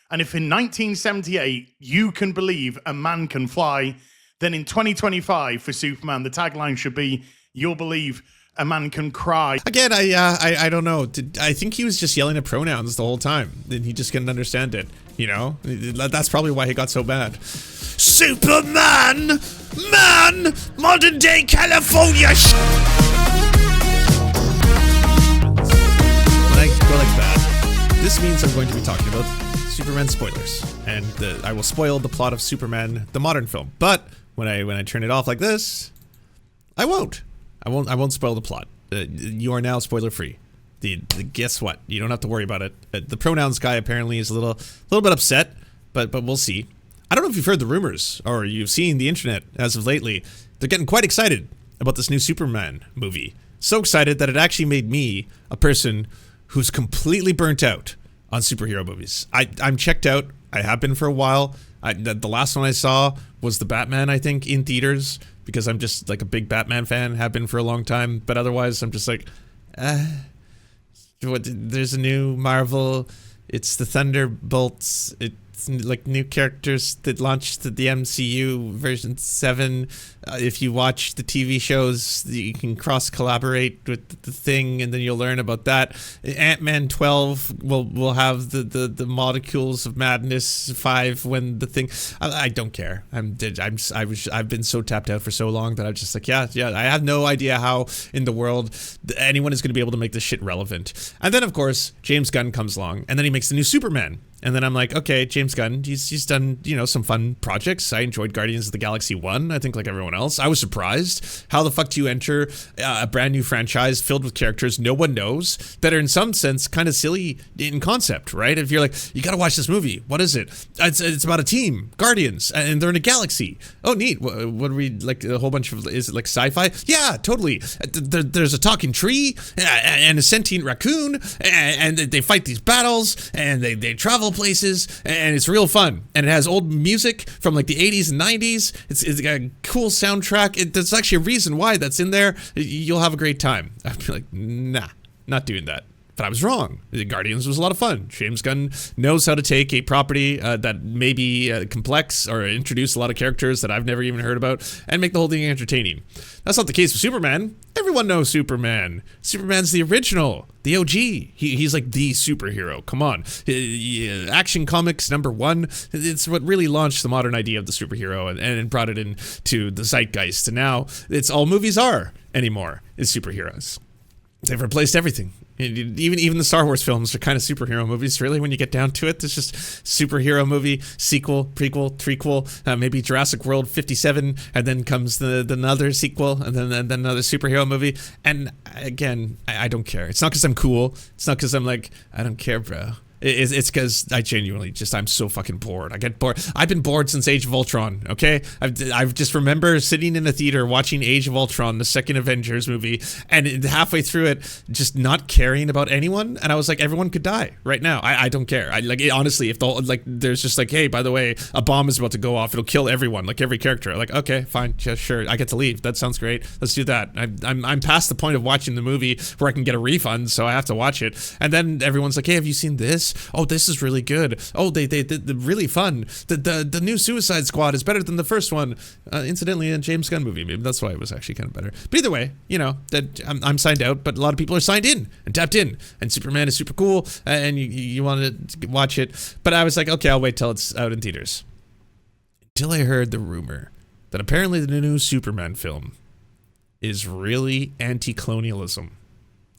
And if in 1978 you can believe a man can fly, then in 2025 for Superman, the tagline should be, you'll believe a man can cry. Again, I don't know. I think he was just yelling at pronouns the whole time, and he just couldn't understand it. You know, that's probably why he got so bad. Superman, man, modern day California. When I go like that, this means I'm going to be talking about Superman spoilers, and I will spoil the plot of Superman, the modern film. But when I turn it off like this, I won't spoil the plot. You are now spoiler free. Guess what? You don't have to worry about it. The pronouns guy apparently is a little bit upset, but we'll see. I don't know if you've heard the rumors or you've seen the internet as of lately. They're getting quite excited about this new Superman movie. So excited that it actually made me a person who's completely burnt out on superhero movies. I'm checked out. I have been for a while. The last one I saw was the Batman, I think, in theaters, because I'm just like a big Batman fan, have been for a long time. But otherwise, I'm just like, there's a new Marvel. It's the Thunderbolts. It's like new characters that launched the MCU version 7. If you watch the TV shows, you can cross-collaborate with the Thing, and then you'll learn about that. Ant-Man 12 will have the Molecules of Madness 5 when the Thing. I don't care. I've been so tapped out for so long that I'm just like, yeah. I have no idea how in the world anyone is going to be able to make this shit relevant. And then of course James Gunn comes along, and then he makes the new Superman. And then I'm like, okay, James Gunn, he's done, some fun projects. I enjoyed Guardians of the Galaxy 1, I think, like everyone else. I was surprised. How the fuck do you enter a brand new franchise filled with characters no one knows that are in some sense kind of silly in concept, right? If you're like, you gotta watch this movie. What is it? It's about a team, Guardians, and they're in a galaxy. Oh, neat. What are we, like a whole bunch of, is it like sci-fi? Yeah, totally. There's a talking tree and a sentient raccoon, and they fight these battles, and they travel places, and it's real fun, and it has old music from like the 80s and 90s. It's got a cool soundtrack. There's actually a reason why that's in there. You'll have a great time. I'd be like, nah, not doing that. But I was wrong. Guardians was a lot of fun. James Gunn knows how to take a property that may be complex or introduce a lot of characters that I've never even heard about and make the whole thing entertaining. That's not the case with Superman. Everyone knows Superman. Superman's the original, the OG. He's like the superhero. Come on. Action Comics #1. It's what really launched the modern idea of the superhero and brought it into the zeitgeist. And now it's all movies are anymore is superheroes. They've replaced everything. Even the Star Wars films are kind of superhero movies, really, when you get down to it. It's just superhero movie, sequel, prequel, trequel, maybe Jurassic World 57, and then comes the another sequel, and then another superhero movie. And again, I don't care. It's not because I'm cool. It's not because I'm like, I don't care, bro. It's because I genuinely I'm so fucking bored. I get bored. I've been bored since Age of Ultron, okay? I've just remember sitting in a theater watching Age of Ultron, the second Avengers movie, and halfway through it, just not caring about anyone, and I was like, everyone could die right now. I don't care. Honestly, if there's just like, hey, by the way, a bomb is about to go off, it'll kill everyone, like every character. Like, okay, fine, yeah, sure, I get to leave. That sounds great. Let's do that. I'm past the point of watching the movie where I can get a refund, so I have to watch it. And then everyone's like, hey, have you seen this? Oh, this is really good. Oh, they really fun. The new Suicide Squad is better than the first one. Incidentally, a James Gunn movie. Maybe that's why it was actually kind of better. But either way, that I'm signed out, but a lot of people are signed in and tapped in. And Superman is super cool, and you want to watch it. But I was like, okay, I'll wait till it's out in theaters. Until I heard the rumor that apparently the new Superman film is really anti-colonialism,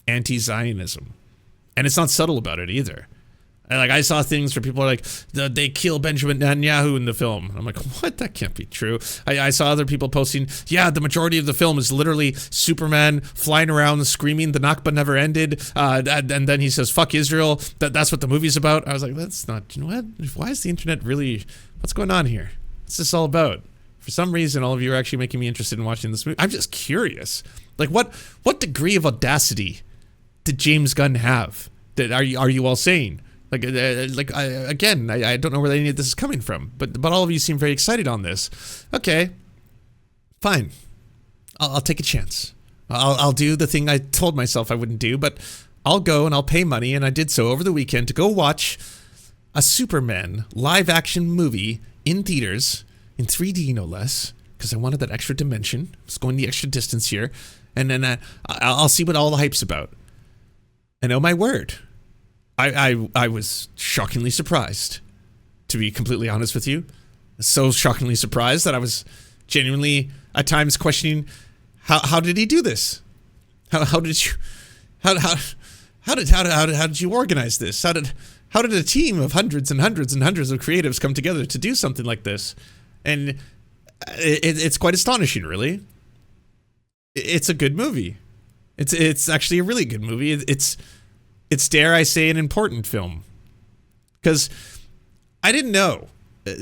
anti-Zionism, and it's not subtle about it either. And I saw things where people are like, they kill Benjamin Netanyahu in the film. I'm like, what? That can't be true. I saw other people posting, yeah, the majority of the film is literally Superman flying around screaming, the Nakba never ended. And then he says, fuck Israel. That's what the movie's about. I was like, that's not, what? Why is the internet really, what's going on here? What's this all about? For some reason, all of you are actually making me interested in watching this movie. I'm just curious. Like, what degree of audacity did James Gunn have? Are you all saying? Again, I don't know where any of this is coming from, but all of you seem very excited on this. Okay, fine. I'll take a chance. I'll do the thing I told myself I wouldn't do, but I'll go and I'll pay money, and I did so over the weekend to go watch a Superman live-action movie in theaters, in 3D no less, because I wanted that extra dimension. I was going the extra distance here. And then I'll see what all the hype's about. And oh my word, I was shockingly surprised, to be completely honest with you. So shockingly surprised that I was genuinely at times questioning, how did he do this? How did you organize this? How did a team of hundreds and hundreds and hundreds of creatives come together to do something like this? And it's quite astonishing, really. It's a good movie. It's actually a really good movie. It's dare I say, an important film. Because I didn't know.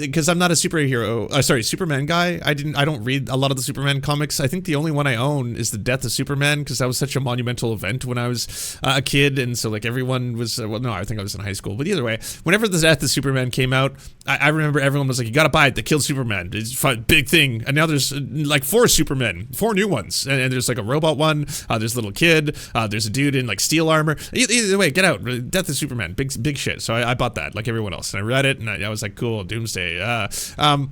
Because I'm not a Superman guy. I don't read a lot of the Superman comics. I think the only one I own is The Death of Superman, because that was such a monumental event when I was a kid, and so like everyone was. Well, no, I think I was in high school. But either way, whenever The Death of Superman came out, I remember everyone was like, "You gotta buy it. They killed Superman. It's a big thing." And now there's like 4 Supermen, 4 new ones, and there's like a robot one. There's a little kid. There's a dude in like steel armor. Either way, get out. Death of Superman, big shit. So I bought that like everyone else, and I read it, and I was like, cool, Doomsday. That's the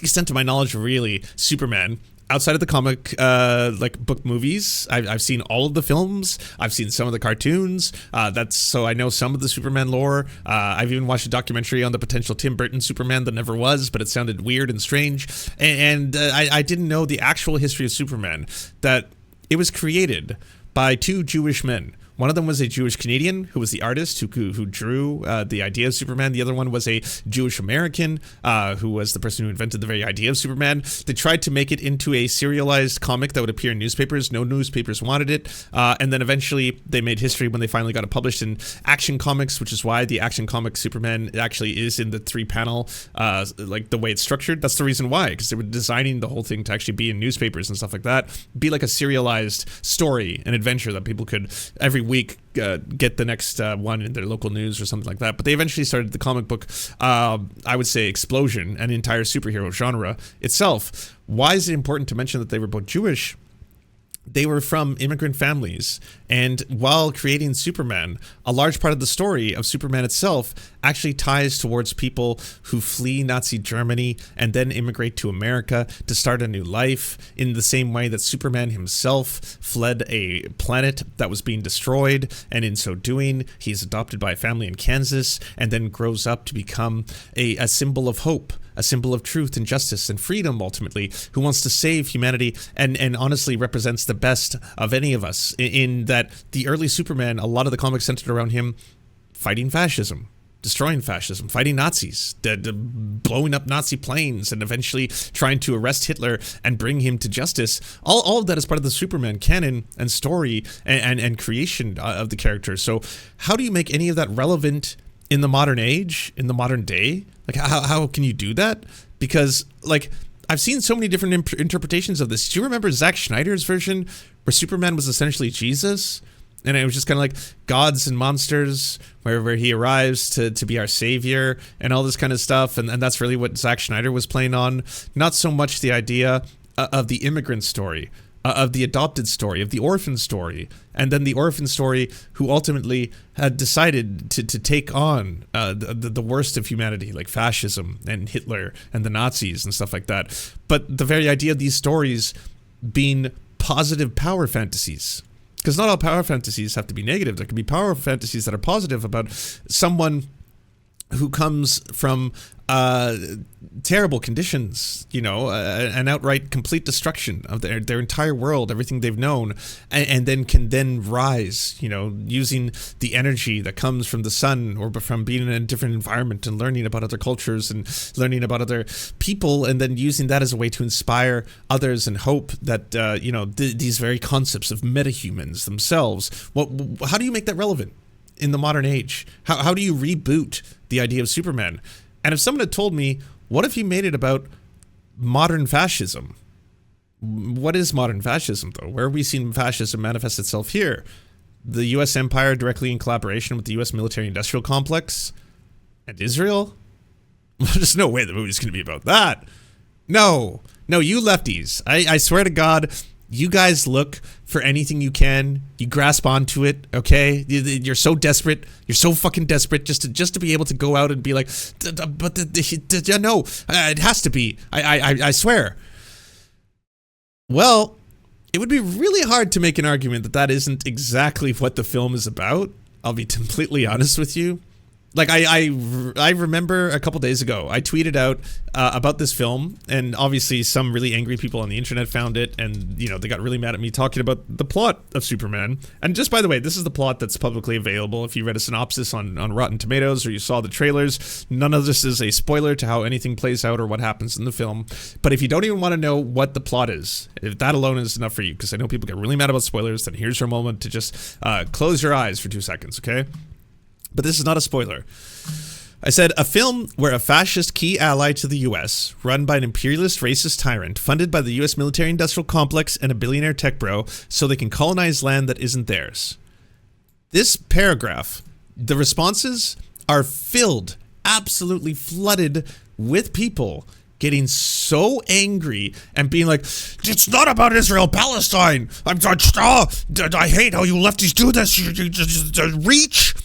extent of my knowledge of really Superman. Outside of the comic, like book movies, I've seen all of the films. I've seen some of the cartoons. So I know some of the Superman lore. I've even watched a documentary on the potential Tim Burton Superman that never was, but it sounded weird and strange. And I didn't know the actual history of Superman, that it was created by 2 Jewish men. One of them was a Jewish Canadian who was the artist who drew the idea of Superman. The other one was a Jewish American who was the person who invented the very idea of Superman. They tried to make it into a serialized comic that would appear in newspapers. No newspapers wanted it. And then eventually they made history when they finally got it published in Action Comics, which is why the Action Comics Superman actually is in the 3-panel, like the way it's structured. That's the reason why, because they were designing the whole thing to actually be in newspapers and stuff like that. Be like a serialized story, an adventure that people could every week get the next one in their local news or something like that. But they eventually started the comic book, I would say, explosion, an entire superhero genre itself. Why is it important to mention that they were both Jewish? They were from immigrant families, and while creating Superman, a large part of the story of Superman itself actually ties towards people who flee Nazi Germany and then immigrate to America to start a new life, in the same way that Superman himself fled a planet that was being destroyed, and in so doing, he's adopted by a family in Kansas and then grows up to become a symbol of hope, a symbol of truth and justice and freedom, ultimately, who wants to save humanity and honestly represents the best of any of us, in that the early Superman, a lot of the comics centered around him fighting fascism, destroying fascism, fighting Nazis, blowing up Nazi planes, and eventually trying to arrest Hitler and bring him to justice. All of that is part of the Superman canon and story and creation of the character. So how do you make any of that relevant in the modern age, in the modern day? Like, how can you do that? Because, like, I've seen so many different interpretations of this. Do you remember Zack Snyder's version where Superman was essentially Jesus? And it was just kind of like gods and monsters, where he arrives to be our savior and all this kind of stuff. And that's really what Zack Snyder was playing on. Not so much the idea of the immigrant story, of the adopted story, of the orphan story, and then the orphan story who ultimately had decided to take on the worst of humanity, like fascism and Hitler and the Nazis and stuff like that. But the very idea of these stories being positive power fantasies, because not all power fantasies have to be negative. There can be power fantasies that are positive about someone who comes from terrible conditions, you know, an outright complete destruction of their entire world, everything they've known, and then can rise, you know, using the energy that comes from the sun or from being in a different environment and learning about other cultures and learning about other people, and then using that as a way to inspire others and hope that, you know, these very concepts of metahumans themselves. How do you make that relevant in the modern age? How do you reboot the idea of Superman? And if someone had told me, what if you made it about modern fascism? What is modern fascism, though? Where have we seen fascism manifest itself here? The U.S. empire directly in collaboration with the U.S. military-industrial complex and Israel? There's no way the movie's going to be about that. No, you lefties. I swear to God, You guys look for anything you can. You grasp onto it, okay? You're so desperate. You're so fucking desperate just to be able to go out and be like, but no, it has to be. I swear. Well, it would be really hard to make an argument that that isn't exactly what the film is about. I'll be completely honest with you. Like, I remember a couple days ago, I tweeted out about this film, and obviously some really angry people on the internet found it, and, you know, they got really mad at me talking about the plot of Superman. And just by the way, this is the plot that's publicly available. If you read a synopsis on Rotten Tomatoes or you saw the trailers, none of this is a spoiler to how anything plays out or what happens in the film. But if you don't even want to know what the plot is, if that alone is enough for you, because I know people get really mad about spoilers, then here's your moment to just close your eyes for 2 seconds, okay? But this is not a spoiler. I said, a film where a fascist key ally to the US, run by an imperialist racist tyrant, funded by the US military-industrial complex and a billionaire tech bro, so they can colonize land that isn't theirs. This paragraph, the responses are filled, absolutely flooded with people getting so angry and being like, it's not about Israel-Palestine. I hate how you lefties do this. You just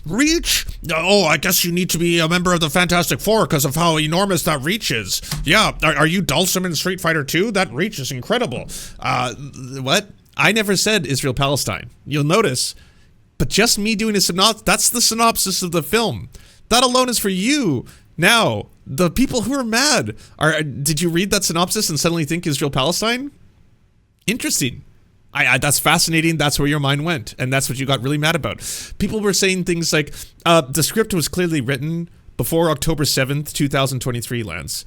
reach. Oh, I guess you need to be a member of the Fantastic Four because of how enormous that reach is. Yeah, are you Dulcim in Street Fighter 2? That reach is incredible. What? I never said Israel-Palestine. You'll notice. But just me doing a synopsis, that's the synopsis of the film. That alone is for you. Now, the people who are mad did you read that synopsis and suddenly think Israel-Palestine? Interesting. That's fascinating. That's where your mind went. And that's what you got really mad about. People were saying things like, the script was clearly written before October 7th, 2023, Lance.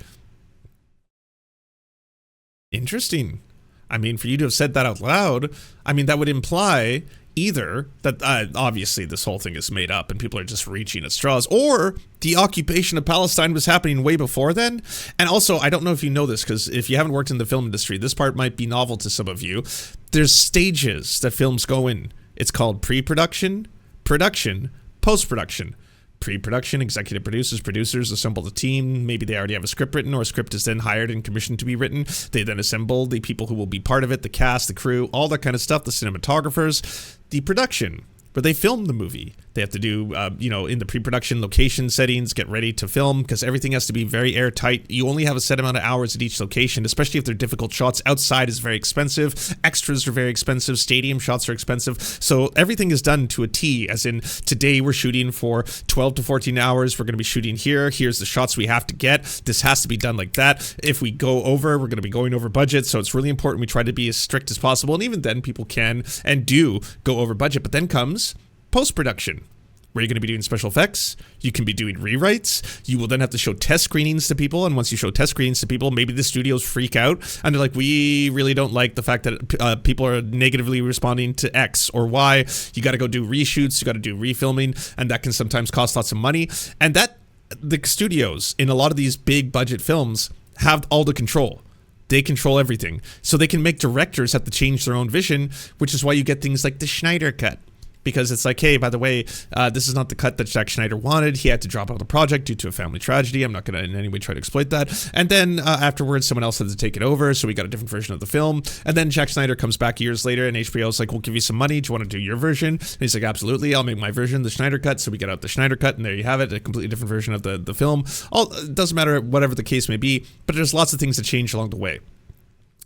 Interesting. I mean, for you to have said that out loud, I mean, that would imply either that obviously this whole thing is made up and people are just reaching at straws, or the occupation of Palestine was happening way before then. And also, I don't know if you know this, because if you haven't worked in the film industry, this part might be novel to some of you. There's stages that films go in. It's called pre-production, production, post-production. Pre-production, executive producers assemble the team. Maybe they already have a script written, or a script is then hired and commissioned to be written. They then assemble the people who will be part of it, the cast, the crew, all that kind of stuff, the cinematographers. The production, where they film the movie. They have to do, in the pre-production location settings, get ready to film, because everything has to be very airtight. You only have a set amount of hours at each location, especially if they're difficult shots. Outside is very expensive. Extras are very expensive. Stadium shots are expensive. So everything is done to a T, as in, today we're shooting for 12 to 14 hours. We're going to be shooting here. Here's the shots we have to get. This has to be done like that. If we go over, we're going to be going over budget. So it's really important we try to be as strict as possible. And even then, people can and do go over budget. But then comes post-production, where you're going to be doing special effects. You can be doing rewrites. You will then have to show test screenings to people. And once you show test screenings to people, maybe the studios freak out and they're like, we really don't like the fact that people are negatively responding to X or Y. You got to go do reshoots. You got to do refilming. And that can sometimes cost lots of money. And that the studios in a lot of these big budget films have all the control. They control everything. So they can make directors have to change their own vision, which is why you get things like the Schneider Cut. Because it's like, hey, by the way, this is not the cut that Zack Snyder wanted. He had to drop out of the project due to a family tragedy. I'm not going to in any way try to exploit that. And then afterwards, someone else had to take it over, so we got a different version of the film. And then Zack Snyder comes back years later, and HBO's like, we'll give you some money. Do you want to do your version? And he's like, absolutely, I'll make my version, the Snyder Cut. So we get out the Snyder Cut, and there you have it, a completely different version of the film. It doesn't matter, whatever the case may be, but there's lots of things that change along the way.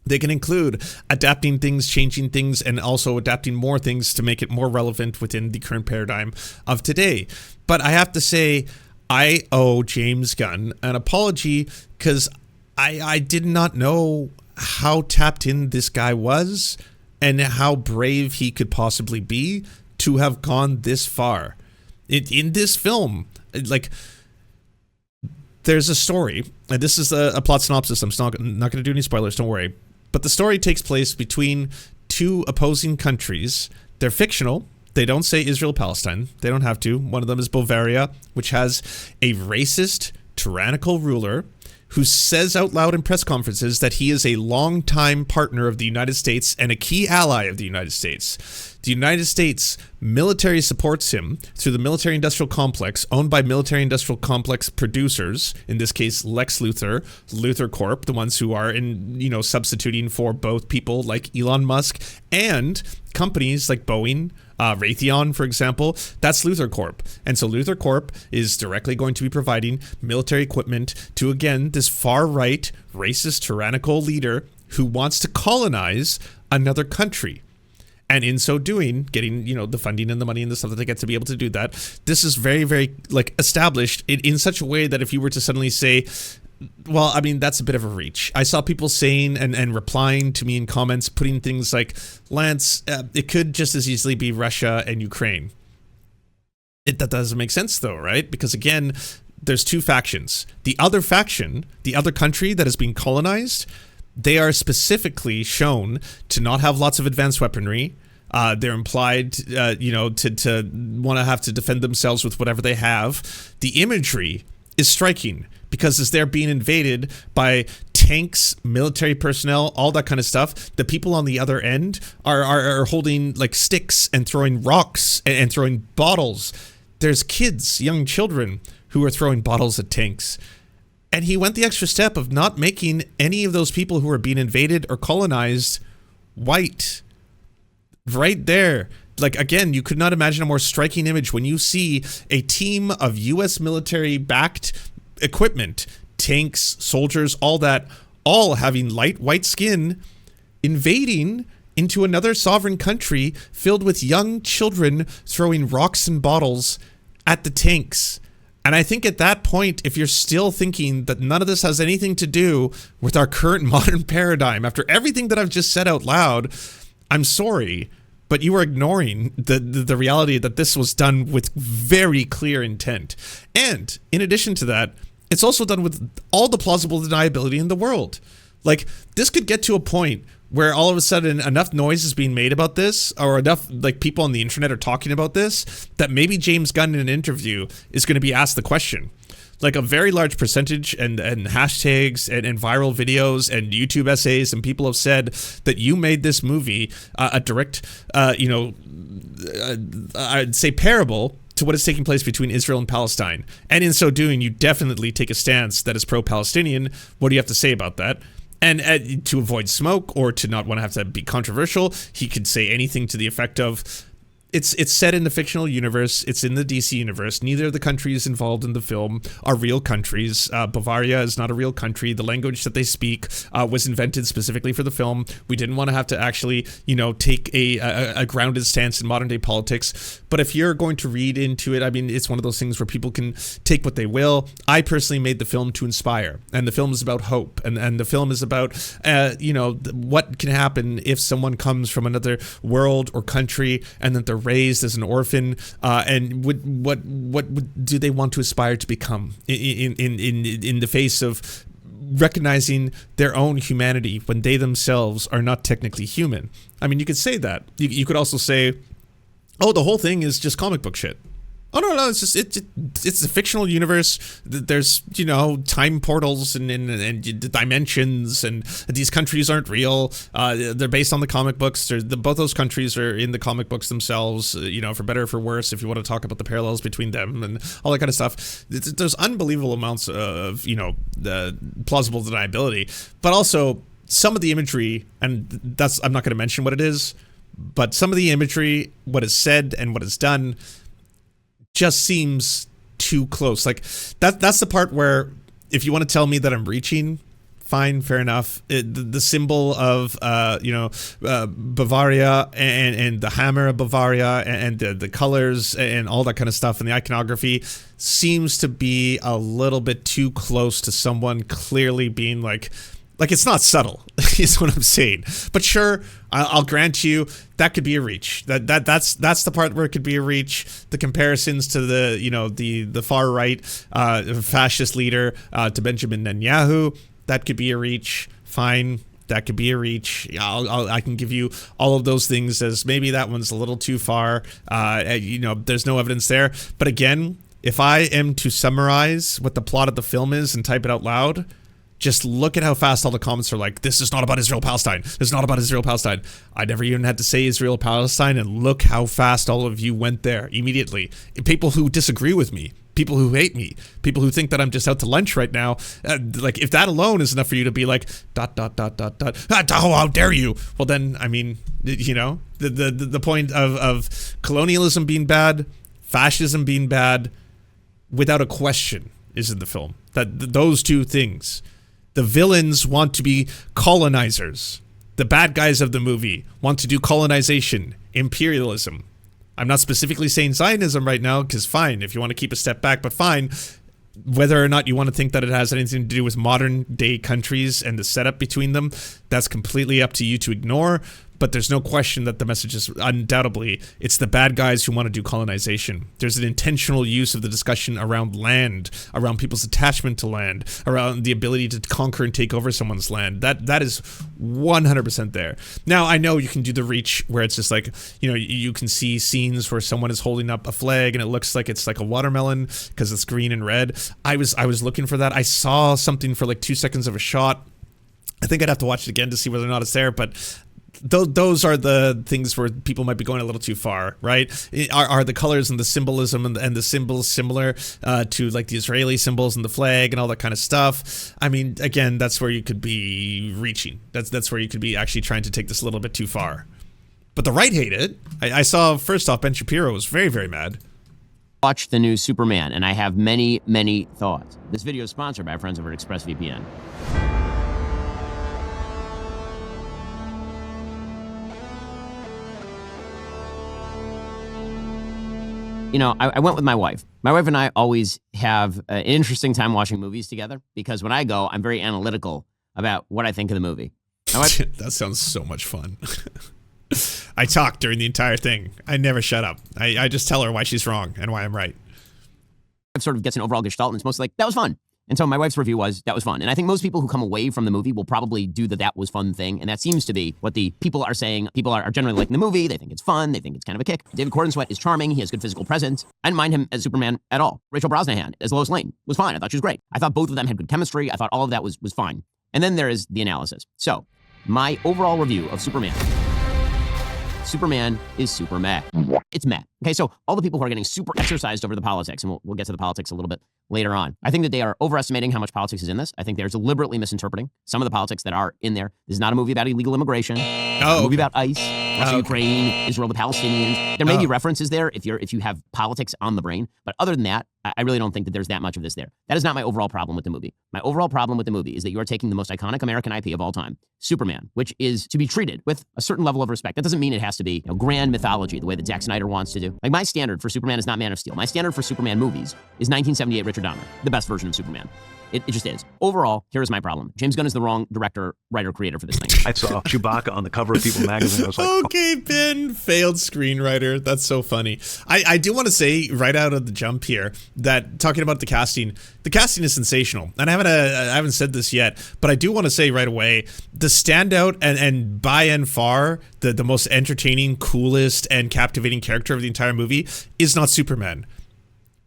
They can include adapting things, changing things, and also adapting more things to make it more relevant within the current paradigm of today. But I have to say, I owe James Gunn an apology, because I did not know how tapped in this guy was and how brave he could possibly be to have gone this far. In this film, like, there's a story, and this is a plot synopsis. I'm not going to do any spoilers, don't worry. But the story takes place between two opposing countries. They're fictional. They don't say Israel-Palestine. They don't have to. One of them is Bavaria, which has a racist, tyrannical ruler who says out loud in press conferences that he is a longtime partner of the United States and a key ally of the United States. The United States military supports him through the military-industrial complex owned by military-industrial complex producers, in this case Lex Luthor, Luthor Corp, the ones who are substituting for both people like Elon Musk and companies like Boeing, Raytheon, for example. That's Luthor Corp. And so Luthor Corp is directly going to be providing military equipment to, again, this far-right, racist, tyrannical leader who wants to colonize another country. And in so doing, getting, the funding and the money and the stuff that they get to be able to do that. This is very, very, established in such a way that if you were to suddenly say, well, I mean, that's a bit of a reach. I saw people saying and replying to me in comments, putting things like, Lance, it could just as easily be Russia and Ukraine. That doesn't make sense, though, right? Because, again, there's two factions. The other faction, the other country that has been colonized, they are specifically shown to not have lots of advanced weaponry. They're implied, to want to have to defend themselves with whatever they have. The imagery is striking because as they're being invaded by tanks, military personnel, all that kind of stuff, the people on the other end are holding like sticks and throwing rocks and throwing bottles. There's kids, young children who are throwing bottles at tanks. And he went the extra step of not making any of those people who are being invaded or colonized white. Right there. Again, you could not imagine a more striking image when you see a team of U.S. military-backed equipment, tanks, soldiers, all that, all having light white skin, invading into another sovereign country filled with young children throwing rocks and bottles at the tanks. And I think at that point, if you're still thinking that none of this has anything to do with our current modern paradigm, after everything that I've just said out loud, I'm sorry, but you are ignoring the reality that this was done with very clear intent. And in addition to that, it's also done with all the plausible deniability in the world. This could get to a point where all of a sudden enough noise is being made about this, or enough people on the internet are talking about this, that maybe James Gunn in an interview is going to be asked the question. A very large percentage and hashtags and viral videos and YouTube essays, and people have said that you made this movie a direct, I'd say parable to what is taking place between Israel and Palestine. And in so doing, you definitely take a stance that is pro-Palestinian. What do you have to say about that? And to avoid smoke or to not want to have to be controversial, he could say anything to the effect of, it's set in the fictional universe. It's in the DC universe. Neither of the countries involved in the film are real countries. Bavaria is not a real country. The language that they speak was invented specifically for the film. We didn't want to have to actually, take a grounded stance in modern day politics. But if you're going to read into it, I mean, it's one of those things where people can take what they will. I personally made the film to inspire, and the film is about hope, and the film is about, what can happen if someone comes from another world or country and that they're raised as an orphan, and what do they want to aspire to become in the face of recognizing their own humanity when they themselves are not technically human? I mean, you could say that. You could also say, oh, the whole thing is just comic book shit. Oh no, it's just it's a fictional universe. There's time portals and dimensions, and these countries aren't real. They're based on the comic books. Both those countries are in the comic books themselves. For better or for worse, if you want to talk about the parallels between them and all that kind of stuff. There's unbelievable amounts of the plausible deniability, but also some of the imagery, and that's, I'm not going to mention what it is, but some of the imagery, what is said and what is done, just seems too close. That's the part where, if you want to tell me that I'm reaching, fine, fair enough. The symbol of Bavaria and the hammer of Bavaria and the colors and all that kind of stuff and the iconography seems to be a little bit too close to someone clearly being like it's not subtle, is what I'm saying. But sure, I'll grant you that could be a reach. That's the part where it could be a reach. The comparisons to the far right fascist leader to Benjamin Netanyahu, that could be a reach. Fine, that could be a reach. I can give you all of those things as maybe that one's a little too far. There's no evidence there. But again, if I am to summarize what the plot of the film is and type it out loud, Just look at how fast all the comments are like, this is not about Israel-Palestine. This is not about Israel-Palestine. I never even had to say Israel-Palestine, and look how fast all of you went there immediately. People who disagree with me, people who hate me, people who think that I'm just out to lunch right now, like if that alone is enough for you to be like, ... how dare you? Well then, I mean, you know, the point of colonialism being bad, fascism being bad, without a question is in the film. That those two things. The villains want to be colonizers. The bad guys of the movie want to do colonization, imperialism. I'm not specifically saying Zionism right now, because fine, if you want to keep a step back, but fine. Whether or not you want to think that it has anything to do with modern day countries and the setup between them, that's completely up to you to ignore. But there's no question that the message is undoubtedly, it's the bad guys who want to do colonization. There's an intentional use of the discussion around land, around people's attachment to land, around the ability to conquer and take over someone's land. That is 100% there. Now, I know you can do the reach where it's just like, you know, you can see scenes where someone is holding up a flag and it looks like it's like a watermelon because it's green and red. I was looking for that. I saw something for like 2 seconds of a shot. I think I'd have to watch it again to see whether or not it's there, but those are the things where people might be going a little too far, right? Are the colors and the symbolism and the symbols similar to like the Israeli symbols and the flag and all that kind of stuff? I mean, again, that's where you could be reaching. That's where you could be actually trying to take this a little bit too far. But the right hate it. I saw, first off, Ben Shapiro was very, very mad. Watch the new Superman, and I have many, many thoughts. This video is sponsored by our friends over at ExpressVPN. You know, I went with my wife. My wife and I always have an interesting time watching movies together because when I go, I'm very analytical about what I think of the movie. That sounds so much fun. I talk during the entire thing. I never shut up. I just tell her why she's wrong and why I'm right. It sort of gets an overall gestalt, and it's mostly like, that was fun. And so my wife's review was, that was fun. And I think most people who come away from the movie will probably do the that was fun thing. And that seems to be what the people are saying. People are generally liking the movie. They think it's fun. They think it's kind of a kick. David Corenswet is charming. He has good physical presence. I didn't mind him as Superman at all. Rachel Brosnahan as Lois Lane was fine. I thought she was great. I thought both of them had good chemistry. I thought all of that was fine. And then there is the analysis. So my overall review of Superman. Superman is super meh. It's meh. Okay, so all the people who are getting super exercised over the politics, and we'll get to the politics a little bit later on. I think that they are overestimating how much politics is in this. I think they're deliberately misinterpreting some of the politics that are in there. This is not a movie about illegal immigration. It's a movie about ICE, Russia, Ukraine, Israel, the Palestinians. There may be references there if you have politics on the brain, but other than that, I really don't think that there's that much of this there. That is not my overall problem with the movie. My overall problem with the movie is that you are taking the most iconic American IP of all time, Superman, which is to be treated with a certain level of respect. That doesn't mean it has to be, you know, grand mythology the way that Zack Snyder wants to do. Like, my standard for Superman is not Man of Steel. My standard for Superman movies is 1978 Richard Donner, the best version of Superman. It just is. Overall, here is my problem. James Gunn is the wrong director, writer, creator for this thing. I saw Chewbacca on the cover of People magazine. I was like, okay, Ben, failed screenwriter. That's so funny. I do want to say right out of the jump here that talking about the casting is sensational. And I haven't said this yet, but I do want to say right away, the standout and by and far the most entertaining, coolest, and captivating character of the entire movie is not Superman.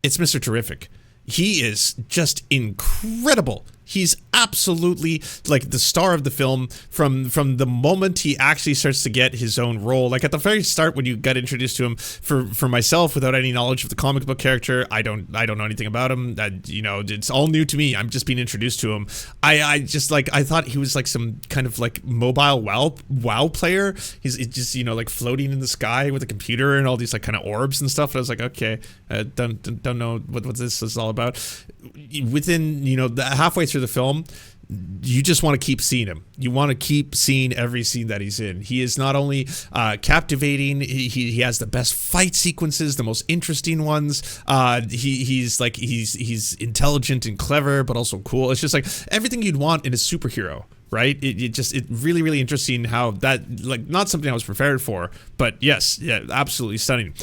It's Mr. Terrific. He is just incredible. He's absolutely like the star of the film from the moment he actually starts to get his own role. Like at the very start when you got introduced to him, for myself without any knowledge of the comic book character, I don't know anything about him. You know, it's all new to me. I'm just being introduced to him. I just like, I thought he was like some kind of like mobile WoW player. He's just, you know, like floating in the sky with a computer and all these like kind of orbs and stuff. And I was like, okay, don't know what this is all about. Within, you know, halfway through the film, you just want to keep seeing him. You want to keep seeing every scene that he's in. He is not only captivating, he has the best fight sequences, the most interesting ones. He's intelligent and clever, but also cool. It's just like everything you'd want in a superhero, right? It really, really interesting how that, like, not something I was prepared for, but yes, yeah, absolutely stunning.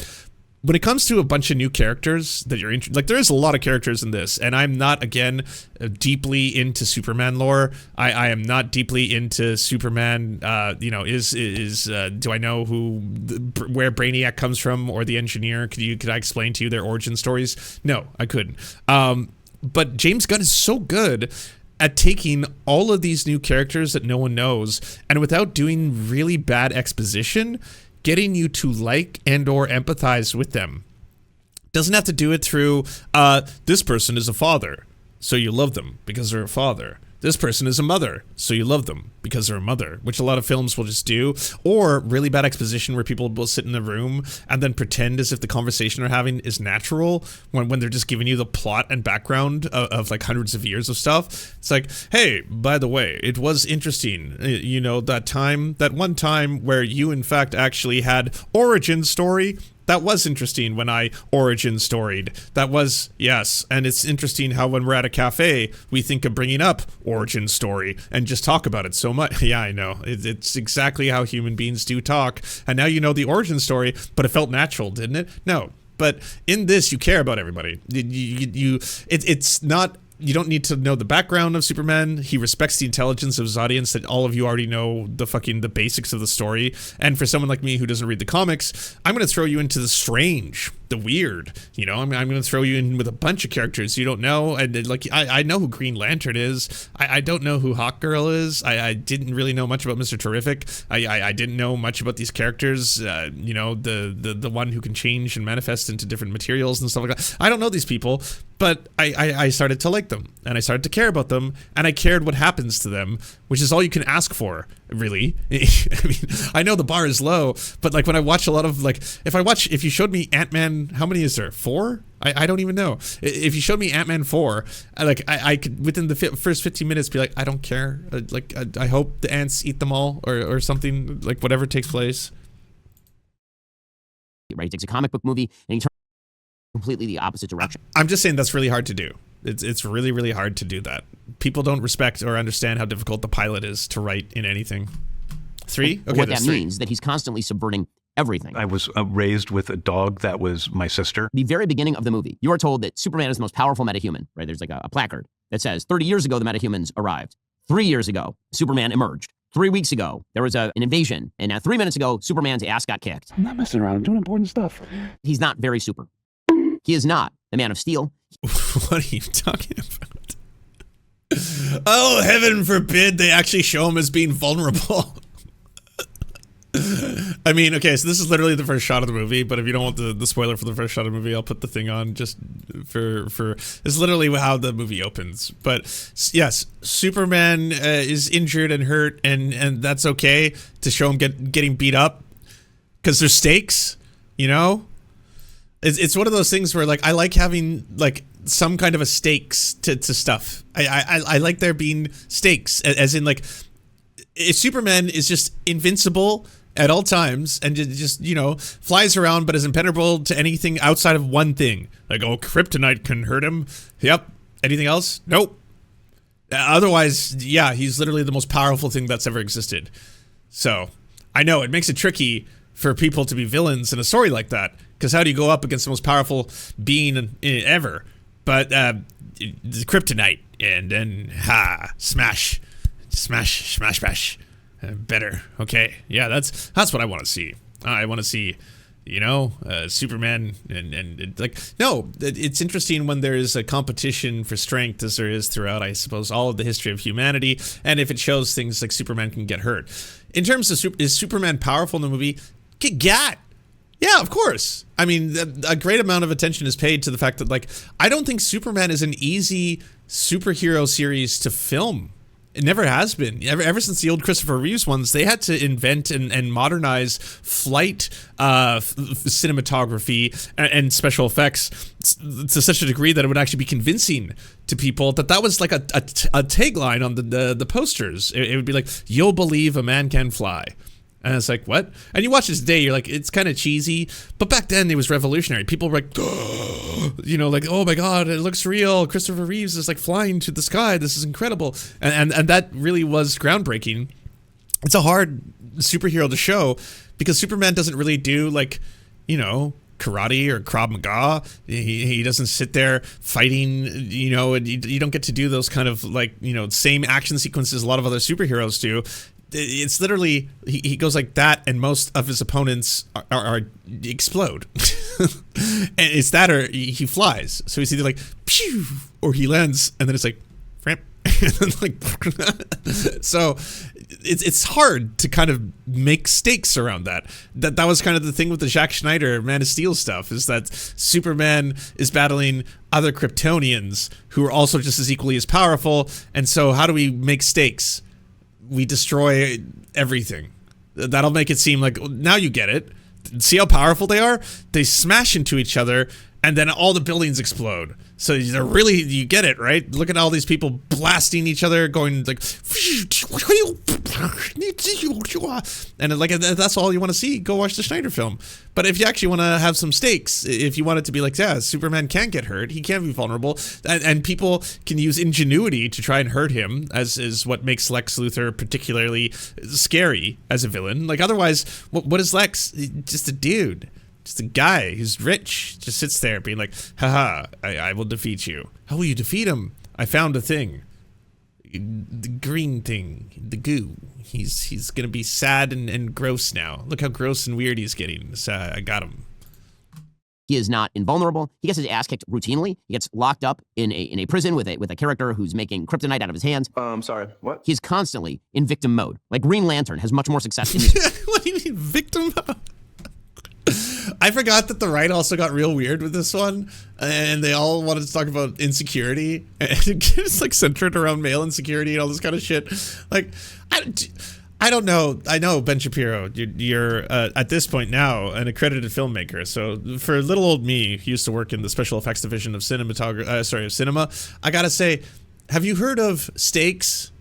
When it comes to a bunch of new characters that you're like, there is a lot of characters in this, and I'm not, again, deeply into Superman lore. I am not deeply into Superman. You know, do I know where Brainiac comes from or the Engineer? Could I explain to you their origin stories? No, I couldn't. But James Gunn is so good at taking all of these new characters that no one knows, and without doing really bad exposition, getting you to like and or empathize with them. Doesn't have to do it through, this person is a father, so you love them because they're a father. This person is a mother, so you love them because they're a mother, which a lot of films will just do, or really bad exposition where people will sit in the room and then pretend as if the conversation they're having is natural when they're just giving you the plot and background of like hundreds of years of stuff. It's like, hey, by the way, it was interesting, you know, that one time where you in fact actually had origin story. That was interesting when I origin storied. That was, yes. And it's interesting how when we're at a cafe, we think of bringing up origin story and just talk about it so much. Yeah, I know. It's exactly how human beings do talk. And now you know the origin story, but it felt natural, didn't it? No. But in this, you care about everybody. It's not... You don't need to know the background of Superman. He respects the intelligence of his audience that all of you already know the basics of the story. And for someone like me who doesn't read the comics, I'm going to throw you into the strange, the weird. You know, I'm going to throw you in with a bunch of characters you don't know. And like, I know who Green Lantern is. I don't know who Hawkgirl is. I didn't really know much about Mr. Terrific. I didn't know much about these characters. You know, the one who can change and manifest into different materials and stuff like that. I don't know these people. But I started to like them, and I started to care about them, and I cared what happens to them, which is all you can ask for, really. I mean, I know the bar is low, but like when I watch a lot of like, if you showed me Ant-Man, how many is there? 4? I don't even know. If you showed me Ant-Man 4, I could within the first 15 minutes be like, I don't care. I hope the ants eat them all or something, like whatever takes place. Right, he takes a comic book movie and he turns completely the opposite direction. I'm just saying that's really hard to do. It's really, really hard to do that. People don't respect or understand how difficult the pilot is to write in anything. 3? Okay, what that means is that he's constantly subverting everything. I was raised with a dog that was my sister. The very beginning of the movie, you are told that Superman is the most powerful metahuman, right? There's like a placard that says 30 years ago, the metahumans arrived. 3 years ago, Superman emerged. 3 weeks ago, there was an invasion. And now 3 minutes ago, Superman's ass got kicked. I'm not messing around. I'm doing important stuff. He's not very super. He is not the Man of Steel. What are you talking about? Oh, heaven forbid they actually show him as being vulnerable. I mean, okay, so this is literally the first shot of the movie, but if you don't want the spoiler for the first shot of the movie, I'll put the thing on just for it's literally how the movie opens. But yes, Superman is injured and hurt, and that's okay to show him getting beat up because there's stakes, you know? It's one of those things where like I like having like some kind of a stakes to stuff. I like there being stakes, as in like if Superman is just invincible at all times and just, you know, flies around but is impenetrable to anything outside of one thing. Like, oh, kryptonite can hurt him. Yep. Anything else? Nope. Otherwise, yeah, he's literally the most powerful thing that's ever existed. So I know it makes it tricky for people to be villains in a story like that, because how do you go up against the most powerful being ever? But the kryptonite, and then smash, better. Okay, yeah, that's what I want to see. I want to see, you know, Superman and like, no, it's interesting when there is a competition for strength, as there is throughout, I suppose, all of the history of humanity, and if it shows things like Superman can get hurt. In terms of is Superman powerful in the movie? Get gat. Yeah, of course. I mean, a great amount of attention is paid to the fact that, like, I don't think Superman is an easy superhero series to film. It never has been. Ever since the old Christopher Reeves ones, they had to invent and modernize flight cinematography and special effects to such a degree that it would actually be convincing to people that was like a tagline on the posters. It would be like, "You'll believe a man can fly." And it's like, what? And you watch this today, you're like, it's kind of cheesy. But back then, it was revolutionary. People were like, you know, like, oh my God, it looks real. Christopher Reeves is like flying to the sky. This is incredible. And that really was groundbreaking. It's a hard superhero to show because Superman doesn't really do like, you know, karate or Krav Maga. He doesn't sit there fighting, you know, and you don't get to do those kind of like, you know, same action sequences a lot of other superheroes do. It's literally he goes like that, and most of his opponents are explode. And it's that, or he flies. So he's either like pew, or he lands, and then it's like, framp. Like, so it's hard to kind of make stakes around that. That was kind of the thing with the Zack Snyder Man of Steel stuff, is that Superman is battling other Kryptonians who are also just as equally as powerful. And so how do we make stakes? We destroy everything. That'll make it seem like, now you get it. See how powerful they are? They smash into each other, and then all the buildings explode. So they're really, you get it, right? Look at all these people blasting each other, going like, and like, that's all you want to see. Go watch the Snyder film. But if you actually want to have some stakes, if you want it to be like, yeah, Superman can get hurt, he can be vulnerable, and people can use ingenuity to try and hurt him, as is what makes Lex Luthor particularly scary as a villain. Like, otherwise, what is Lex? Just a dude. Just a guy who's rich, just sits there being like, haha, I will defeat you. How will you defeat him? I found a thing. The green thing, the goo. He's gonna be sad and gross now. Look how gross and weird he's getting. So I got him. He is not invulnerable. He gets his ass kicked routinely. He gets locked up in a prison with a character who's making kryptonite out of his hands. Sorry, what? He's constantly in victim mode. Like Green Lantern has much more success in this. What do you mean, victim mode? I forgot that the right also got real weird with this one, and they all wanted to talk about insecurity, and it's like centered around male insecurity and all this kind of shit. Like, I don't know. I know, Ben Shapiro, you're at this point now an accredited filmmaker. So for little old me, who used to work in the special effects division of cinema, I gotta say, have you heard of stakes?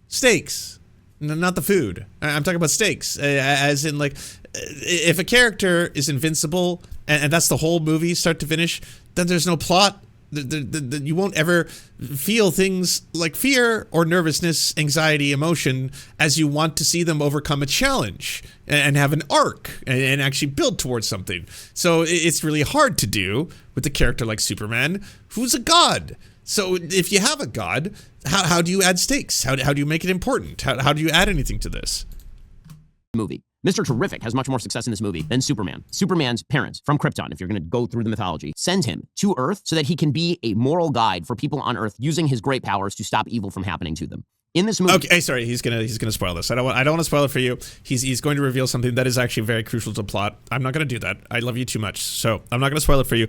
Stakes. Not the food. I'm talking about stakes, as in, like, if a character is invincible and that's the whole movie start to finish, then there's no plot. You won't ever feel things like fear or nervousness, anxiety, emotion, as you want to see them overcome a challenge and have an arc and actually build towards something. So it's really hard to do with a character like Superman, who's a god. So if you have a god, how do you add stakes? How do you make it important? How do you add anything to this movie? Mr. Terrific has much more success in this movie than Superman. Superman's parents from Krypton, if you're going to go through the mythology, send him to Earth so that he can be a moral guide for people on Earth using his great powers to stop evil from happening to them. In this movie, okay, sorry, he's gonna spoil this. I don't want to spoil it for you. He's going to reveal something that is actually very crucial to the plot. I'm not going to do that. I love you too much, so I'm not going to spoil it for you.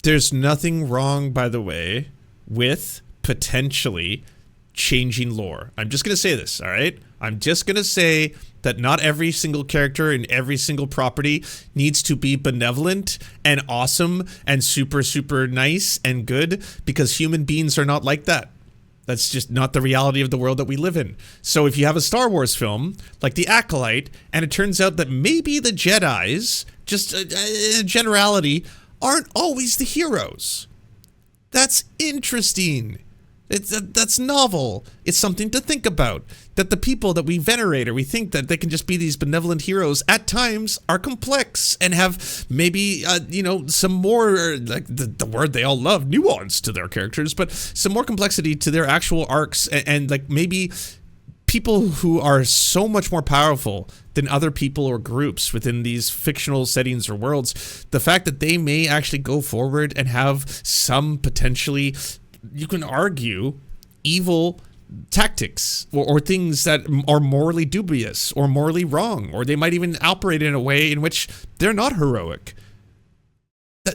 There's nothing wrong, by the way, with potentially changing lore. I'm just going to say this, all right? I'm just going to say that not every single character in every single property needs to be benevolent and awesome and super, super nice and good, because human beings are not like that. That's just not the reality of the world that we live in. So if you have a Star Wars film like The Acolyte, and it turns out that maybe the Jedis, just in generality, aren't always the heroes. That's interesting. That's novel. It's something to think about. That the people that we venerate, or we think that they can just be these benevolent heroes, at times are complex and have maybe, some more, like the word they all love, nuance to their characters, but some more complexity to their actual arcs, and like maybe people who are so much more powerful than other people or groups within these fictional settings or worlds, the fact that they may actually go forward and have some potentially, you can argue, evil tactics or things that are morally dubious or morally wrong, or they might even operate in a way in which they're not heroic.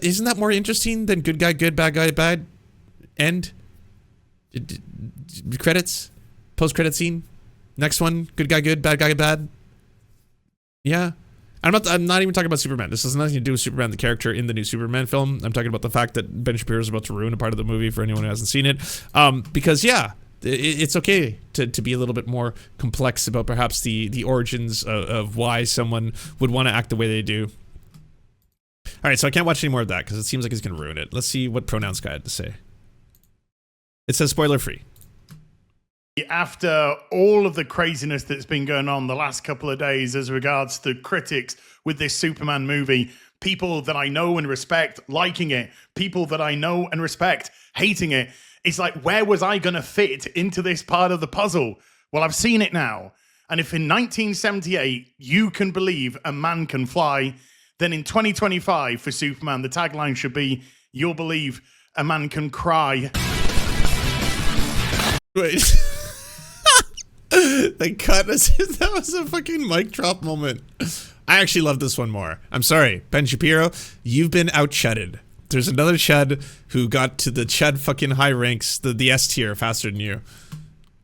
Isn't that more interesting than good guy good, bad guy bad? End. Credits? Post-credit scene? Next one, good guy good, bad guy bad? Yeah. I'm not even talking about Superman. This has nothing to do with Superman, the character in the new Superman film. I'm talking about the fact that Ben Shapiro is about to ruin a part of the movie for anyone who hasn't seen it. Because, yeah, it's okay to be a little bit more complex about perhaps the origins of why someone would want to act the way they do. All right, so I can't watch any more of that because it seems like it's going to ruin it. Let's see what Pronouns Guy had to say. It says spoiler-free. After all of the craziness that's been going on the last couple of days as regards to critics with this Superman movie, people that I know and respect liking it, people that I know and respect hating it, it's like, where was I going to fit into this part of the puzzle? Well, I've seen it now. And if in 1978 you can believe a man can fly, then in 2025 for Superman, the tagline should be, you'll believe a man can cry. Wait. They cut us. That was a fucking mic drop moment. I actually love this one more. I'm sorry, Ben Shapiro, you've been out-chudded. There's another chud who got to the chud fucking high ranks, the S tier, faster than you.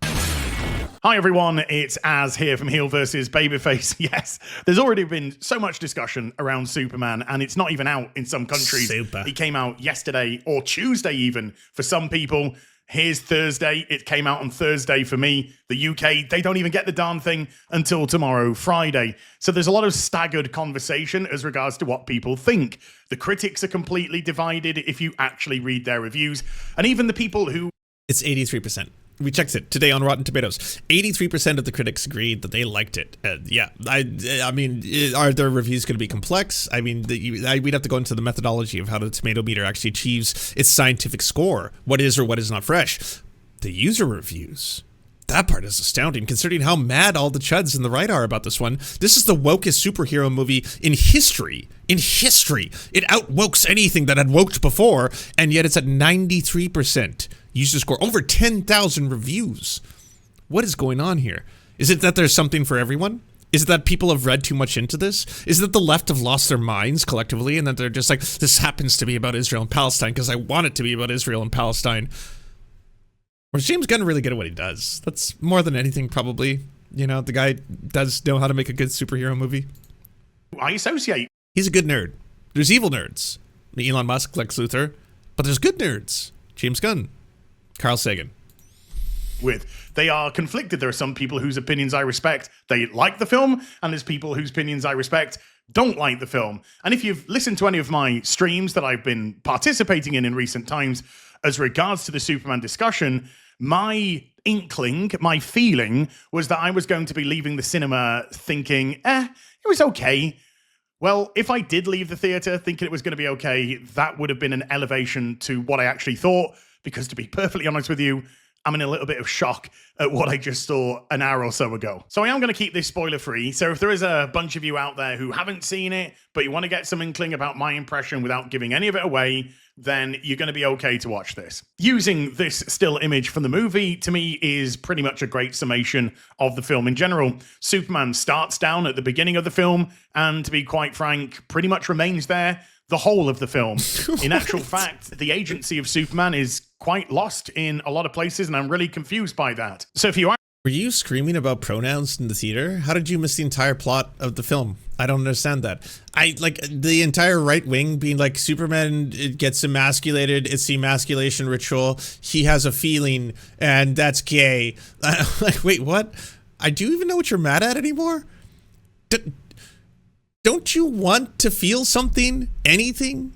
Hi everyone, it's Az here from Heel versus Babyface. Yes, there's already been so much discussion around Superman, and it's not even out in some countries. Super. It came out yesterday or Tuesday even for some people. Here's Thursday. It came out on Thursday for me. The UK, they don't even get the darn thing until tomorrow, Friday. So there's a lot of staggered conversation as regards to what people think. The critics are completely divided if you actually read their reviews. And even the people who... It's 83%. We checked it today on Rotten Tomatoes. 83% of the critics agreed that they liked it. Yeah, I mean, are their reviews going to be complex? I mean, we'd have to go into the methodology of how the tomato meter actually achieves its scientific score. What is or what is not fresh. The user reviews. That part is astounding, considering how mad all the chuds in the right are about this one. This is the wokest superhero movie in history. In history. It outwokes anything that had woked before, and yet it's at 93%. User score, over 10,000 reviews. What is going on here? Is it that there's something for everyone? Is it that people have read too much into this? Is it that the left have lost their minds collectively and that they're just like, this happens to be about Israel and Palestine because I want it to be about Israel and Palestine? Or is James Gunn really good at what he does? That's more than anything, probably. You know, the guy does know how to make a good superhero movie. I associate. He's a good nerd. There's evil nerds. Elon Musk, Lex Luthor. But there's good nerds. James Gunn. Carl Sagan. With. They are conflicted. There are some people whose opinions I respect. They like the film, and there's people whose opinions I respect don't like the film. And if you've listened to any of my streams that I've been participating in recent times as regards to the Superman discussion, my inkling, my feeling was that I was going to be leaving the cinema thinking, it was okay. Well, if I did leave the theater thinking it was going to be okay, that would have been an elevation to what I actually thought. Because to be perfectly honest with you, I'm in a little bit of shock at what I just saw an hour or so ago. So I am going to keep this spoiler free. So if there is a bunch of you out there who haven't seen it, but you want to get some inkling about my impression without giving any of it away, then you're going to be okay to watch this. Using this still image from the movie, to me, is pretty much a great summation of the film in general. Superman starts down at the beginning of the film, and to be quite frank, pretty much remains there the whole of the film. In actual fact, the agency of Superman is quite lost in a lot of places, and I'm really confused by that. So if you are... Were you screaming about pronouns in the theater? How did you miss the entire plot of the film? I don't understand that. I like the entire right wing being like, Superman gets emasculated. It's the emasculation ritual. He has a feeling, and that's gay. I'm like, wait, what? I do even know what you're mad at anymore? Don't you want to feel something? Anything?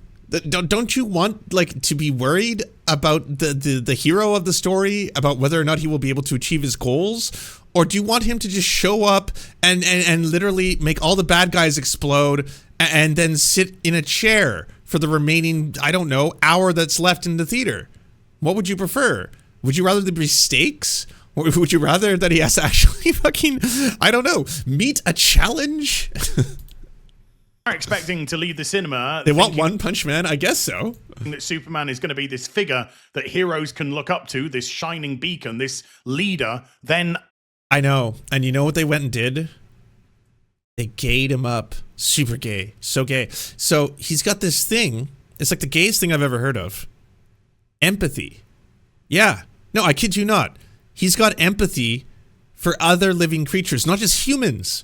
Don't you want like to be worried about the hero of the story, about whether or not he will be able to achieve his goals? Or do you want him to just show up and literally make all the bad guys explode and then sit in a chair for the remaining, I don't know, hour that's left in the theater? What would you prefer? Would you rather there be stakes? Or would you rather that he has to actually fucking, I don't know, meet a challenge? Are expecting to leave the cinema. They want One Punch Man? I guess so. That Superman is going to be this figure that heroes can look up to, this shining beacon, this leader, then... I know. And you know what they went and did? They gayed him up. Super gay. So gay. So he's got this thing. It's like the gayest thing I've ever heard of. Empathy. Yeah. No, I kid you not. He's got empathy for other living creatures, not just humans.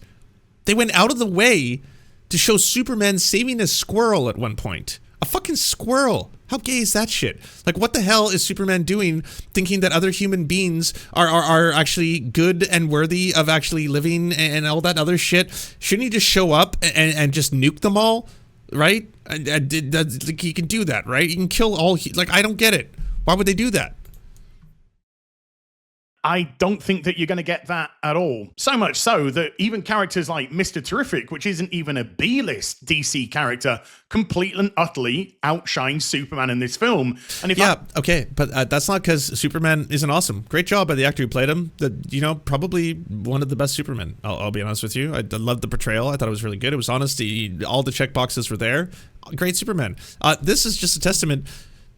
They went out of the way to show Superman saving a squirrel at one point. A fucking squirrel. How gay is that shit? Like, what the hell is Superman doing thinking that other human beings are actually good and worthy of actually living and all that other shit? Shouldn't he just show up and just nuke them all? Right? Like, he can do that, right? He can kill all... Like, I don't get it. Why would they do that? I don't think that you're going to get that at all. So much so that even characters like Mr. Terrific, which isn't even a B-list DC character, completely and utterly outshines Superman in this film. And if okay, but that's not because Superman isn't awesome. Great job by the actor who played him. You know, probably one of the best Supermen. I'll be honest with you. I loved the portrayal. I thought it was really good. It was honest. All the check boxes were there. Great Superman. This is just a testament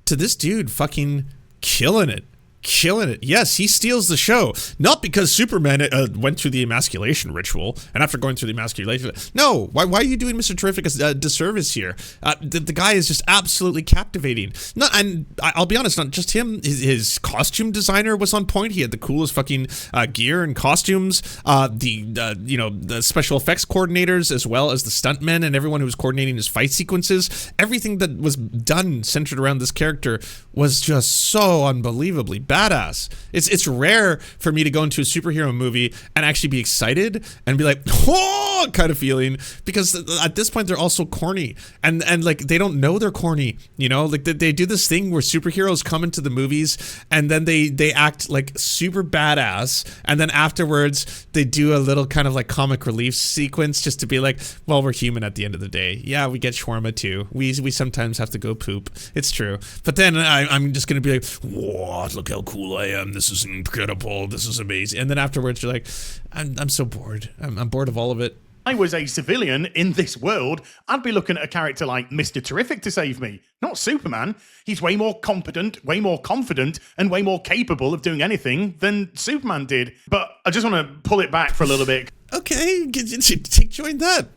to this dude fucking killing it. killing it. Yes, he steals the show. Not because Superman went through the emasculation ritual, and after going through the emasculation, no. Why are you doing Mr. Terrific a disservice here? The guy is just absolutely captivating. And I'll be honest, not just him. His costume designer was on point. He had the coolest fucking gear and costumes. The special effects coordinators, as well as the stuntmen and everyone who was coordinating his fight sequences. Everything that was done centered around this character was just so unbelievably badass. It's rare for me to go into a superhero movie and actually be excited and be like, oh, kind of feeling, because at this point they're also corny and like they don't know they're corny, you know, like they do this thing where superheroes come into the movies and then they act like super badass, and then afterwards they do a little kind of like comic relief sequence just to be like, well, we're human at the end of the day. Yeah, we get shawarma too. We sometimes have to go poop. It's true. But then I'm just gonna be like, whoa, look how cool I am. This is incredible. This is amazing. And then afterwards you're like, I'm so bored. I'm bored of all of it. I was a civilian in this world, I'd be looking at a character like Mr. Terrific to save me, not Superman. He's way more competent, way more confident, and way more capable of doing anything than Superman did. But I just want to pull it back for a little bit. Okay, join that.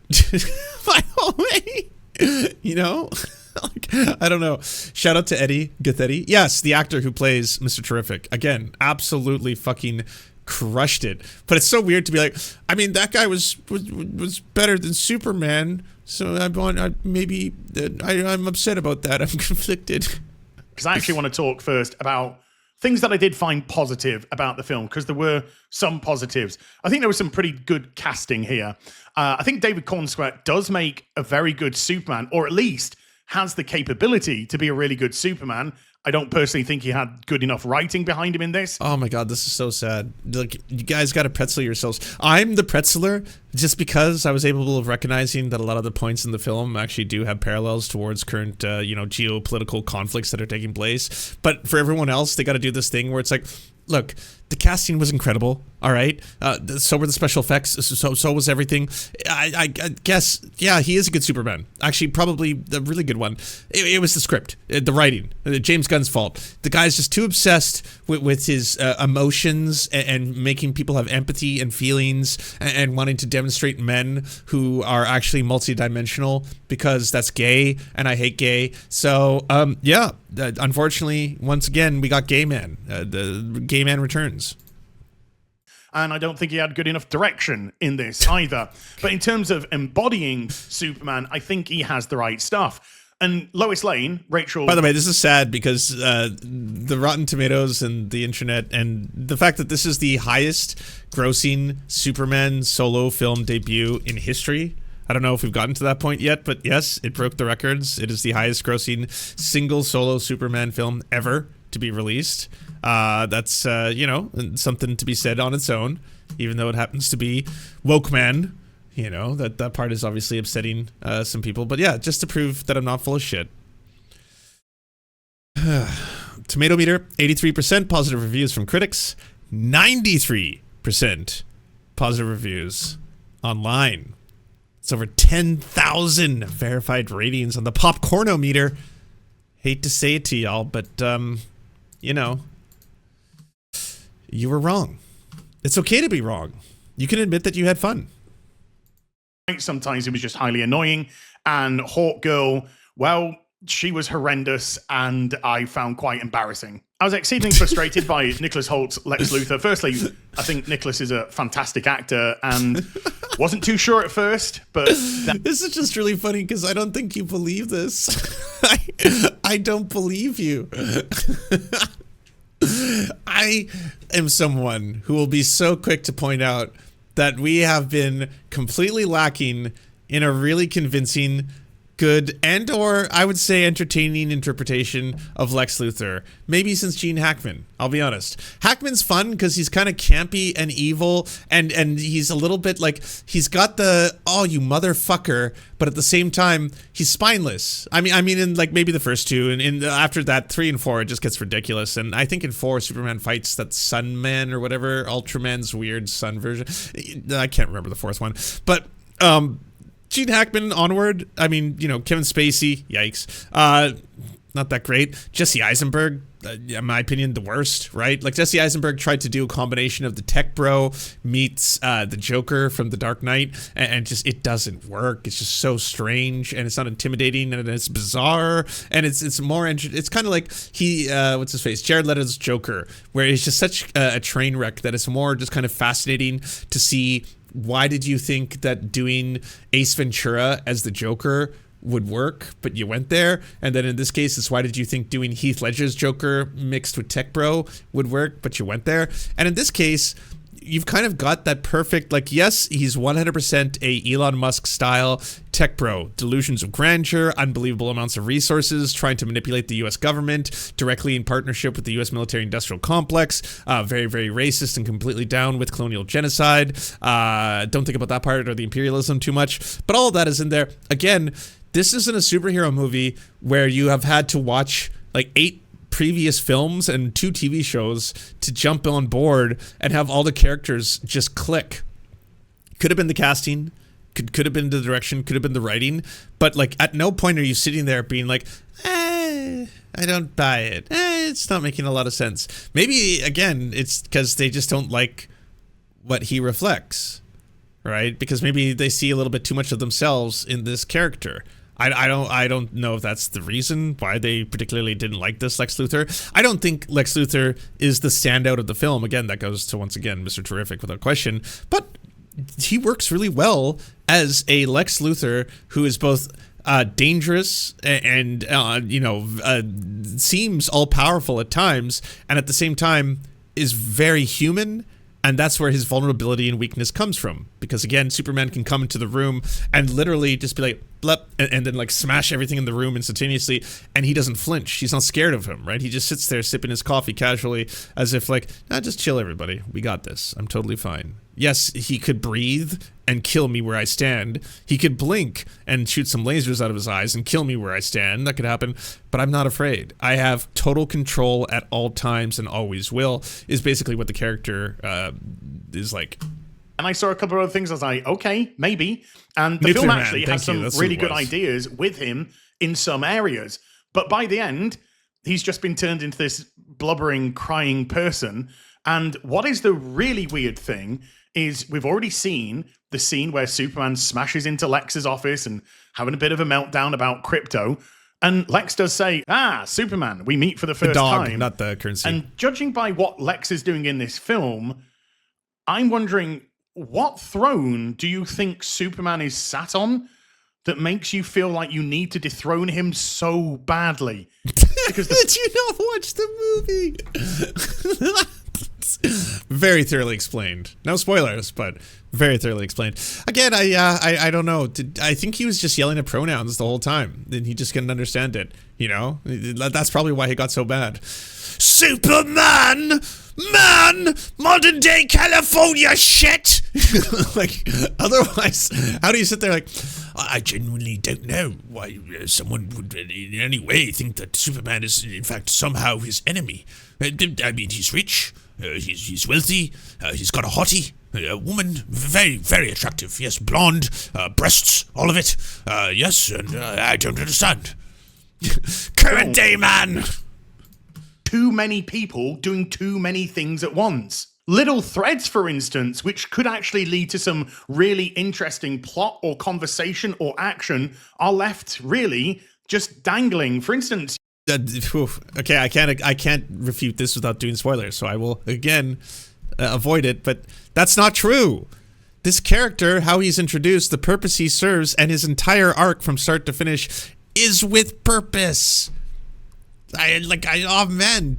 By the way, you know? I don't know. Shout out to Eddie Gathetti. Yes, the actor who plays Mr. Terrific. Again, absolutely fucking crushed it. But it's so weird to be like, I mean, that guy was better than Superman. So I'm upset about that. I'm conflicted. Because I actually want to talk first about things that I did find positive about the film, because there were some positives. I think there was some pretty good casting here. I think David Cornsweet does make a very good Superman, or at least has the capability to be a really good Superman. I don't personally think he had good enough writing behind him in this. Oh my God, this is so sad. Like, you guys got to pretzel yourselves. I'm the pretzeler just because I was able of recognizing that a lot of the points in the film actually do have parallels towards current, geopolitical conflicts that are taking place. But for everyone else, they got to do this thing where it's like, look, the casting was incredible, all right? So were the special effects, so was everything. I guess, yeah, he is a good Superman. Actually, probably a really good one. It was the script, the writing, James Gunn's fault. The guy's just too obsessed with his emotions and making people have empathy and feelings and wanting to demonstrate men who are actually multidimensional, because that's gay, and I hate gay. So, yeah, unfortunately, once again, we got gay man. The gay man returns. And I don't think he had good enough direction in this either. But in terms of embodying Superman, I think he has the right stuff. And Lois Lane, Rachel... By the way, this is sad because the Rotten Tomatoes and the internet, and the fact that this is the highest grossing Superman solo film debut in history. I don't know if we've gotten to that point yet, but yes, it broke the records. It is the highest grossing single solo Superman film ever to be released. That's, something to be said on its own, even though it happens to be woke man. You know, that part is obviously upsetting some people. But yeah, just to prove that I'm not full of shit. Tomato meter, 83% positive reviews from critics, 93% positive reviews online. It's over 10,000 verified ratings on the Popcornometer. Hate to say it to y'all, but, you were wrong. It's okay to be wrong. You can admit that you had fun. Sometimes it was just highly annoying. And Hawk Girl, well, she was horrendous and I found quite embarrassing. I was exceedingly frustrated by Nicholas Holt's Lex Luthor. Firstly, I think Nicholas is a fantastic actor and wasn't too sure at first, but... This is just really funny because I don't think you believe this. I don't believe you. I am someone who will be so quick to point out that we have been completely lacking in a really convincing, good, and or I would say entertaining interpretation of Lex Luthor. Maybe since Gene Hackman, I'll be honest. Hackman's fun because he's kind of campy and evil, and he's a little bit like, he's got the, oh, you motherfucker, but at the same time, he's spineless. I mean, in like maybe the first two, and after that, 3 and 4, it just gets ridiculous. And I think in 4, Superman fights that Sun Man or whatever, Ultraman's weird sun version. I can't remember the 4th one, but Gene Hackman onward. I mean, Kevin Spacey, yikes. not that great. Jesse Eisenberg, in my opinion, the worst, right? Like Jesse Eisenberg tried to do a combination of the tech bro meets the Joker from The Dark Knight, and just it doesn't work. It's just so strange, and it's not intimidating, and it's bizarre, and it's more it's kind of like what's his face, Jared Leto's Joker, where it's just such a train wreck that it's more just kind of fascinating to see. Why did you think that doing Ace Ventura as the Joker would work, but you went there? And then in this case, it's why did you think doing Heath Ledger's Joker mixed with Tech Bro would work, but you went there? And in this case, you've kind of got that perfect, like, yes, he's 100% a Elon Musk style tech bro, delusions of grandeur, unbelievable amounts of resources, trying to manipulate the US government directly in partnership with the US military industrial complex, very, very racist and completely down with colonial genocide. Don't think about that part or the imperialism too much, but all of that is in there. Again, this isn't a superhero movie where you have had to watch like 8 previous films and 2 TV shows to jump on board and have all the characters just click. Could have been the casting, could have been the direction, could have been the writing, but like at no point are you sitting there being like, I don't buy it. It's not making a lot of sense. Maybe again, it's because they just don't like what he reflects, right? Because maybe they see a little bit too much of themselves in this character. I don't know if that's the reason why they particularly didn't like this Lex Luthor. I don't think Lex Luthor is the standout of the film. Again, that goes to, once again, Mr. Terrific without question. But he works really well as a Lex Luthor who is both dangerous and seems all-powerful at times, and at the same time is very human. And that's where his vulnerability and weakness comes from. Because again, Superman can come into the room and literally just be like, blep, and then like smash everything in the room instantaneously, and he doesn't flinch. He's not scared of him, right? He just sits there sipping his coffee casually as if like, nah, just chill everybody. We got this. I'm totally fine. Yes, he could breathe and kill me where I stand. He could blink and shoot some lasers out of his eyes and kill me where I stand. That could happen, but I'm not afraid. I have total control at all times and always will, is basically what the character is like. And I saw a couple of other things. I was like, okay, maybe. And the Nuclear film Man, actually thank has some you, that's what really it good was. ideas with him in some areas. But by the end, he's just been turned into this blubbering, crying person. And what is the really weird thing is we've already seen the scene where Superman smashes into Lex's office and having a bit of a meltdown about crypto. And Lex does say, Superman, we meet for the first The dog, time. not the currency. And judging by what Lex is doing in this film, I'm wondering, what throne do you think Superman is sat on that makes you feel like you need to dethrone him so badly? Because Did you not watch the movie? Very thoroughly explained. No spoilers, but very thoroughly explained. Again, I don't know. I think he was just yelling at pronouns the whole time, and he just couldn't understand it. You know, that's probably why he got so bad. Superman, man, modern day California shit. Like, otherwise, how do you sit there like, I genuinely don't know why someone would in any way think that Superman is in fact somehow his enemy. I mean, he's rich. He's wealthy. He's got a hottie, a woman, very, very attractive. Yes, blonde, breasts, all of it. Yes, and I don't understand. Current day man. too many people doing too many things at once. Little threads, for instance, which could actually lead to some really interesting plot or conversation or action, are left really just dangling. For instance, okay, I can't refute this without doing spoilers, so I will again avoid it. But that's not true. This character, how he's introduced, the purpose he serves, and his entire arc from start to finish is with purpose. Oh man,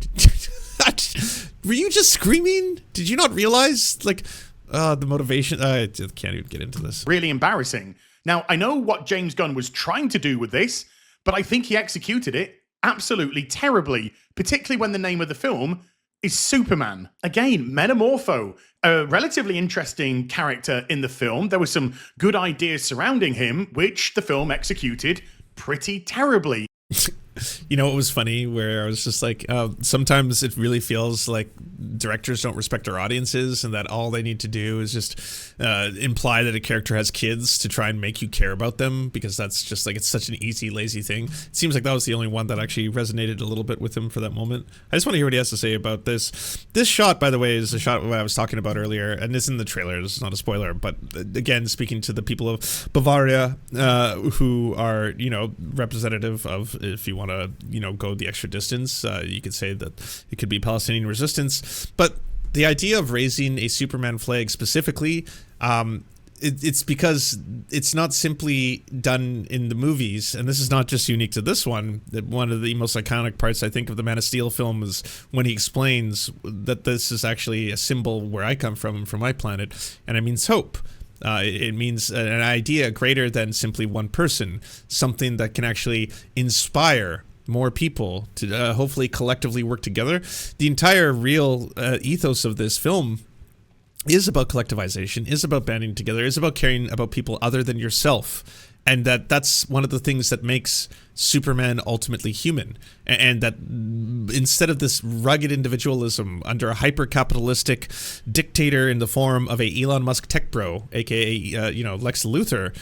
were you just screaming? Did you not realize the motivation? I can't even get into this. Really embarrassing. Now, I know what James Gunn was trying to do with this, but I think he executed it absolutely terribly, particularly when the name of the film is Superman. Again, Metamorpho, a relatively interesting character in the film. There were some good ideas surrounding him, which the film executed pretty terribly. You know, it was funny where I was just like, sometimes it really feels like directors don't respect their audiences, and that all they need to do is just imply that a character has kids to try and make you care about them, because that's just like, it's such an easy, lazy thing. It seems like that was the only one that actually resonated a little bit with him for that moment. I just want to hear what he has to say about this. This shot, by the way, is a shot I was talking about earlier, and it's in the trailer. This is not a spoiler, but again, speaking to the people of Bavaria, who are, you know, representative of, if you want to, you know, go the extra distance, you could say that it could be Palestinian resistance. But the idea of raising a Superman flag specifically, it's because it's not simply done in the movies, and this is not just unique to this one. One of the most iconic parts, I think, of the Man of Steel film is when he explains that this is actually a symbol where I come from my planet, and it means hope. It means an idea greater than simply one person, something that can actually inspire more people to hopefully collectively work together. The entire real ethos of this film is about collectivization, is about banding together, is about caring about people other than yourself. And that's one of the things that makes Superman ultimately human. And that instead of this rugged individualism under a hyper-capitalistic dictator in the form of a Elon Musk tech bro, aka you know, Lex Luthor,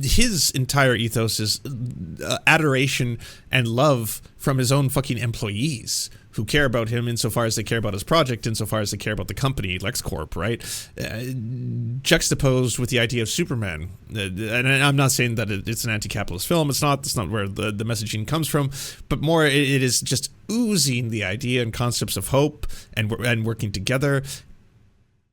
his entire ethos is adoration and love from his own fucking employees, who care about him insofar as they care about his project, insofar as they care about the company, LexCorp, right? Juxtaposed with the idea of Superman. And I'm not saying that it's an anti-capitalist film. It's not. That's not where the messaging comes from. But more, it is just oozing the idea and concepts of hope and working together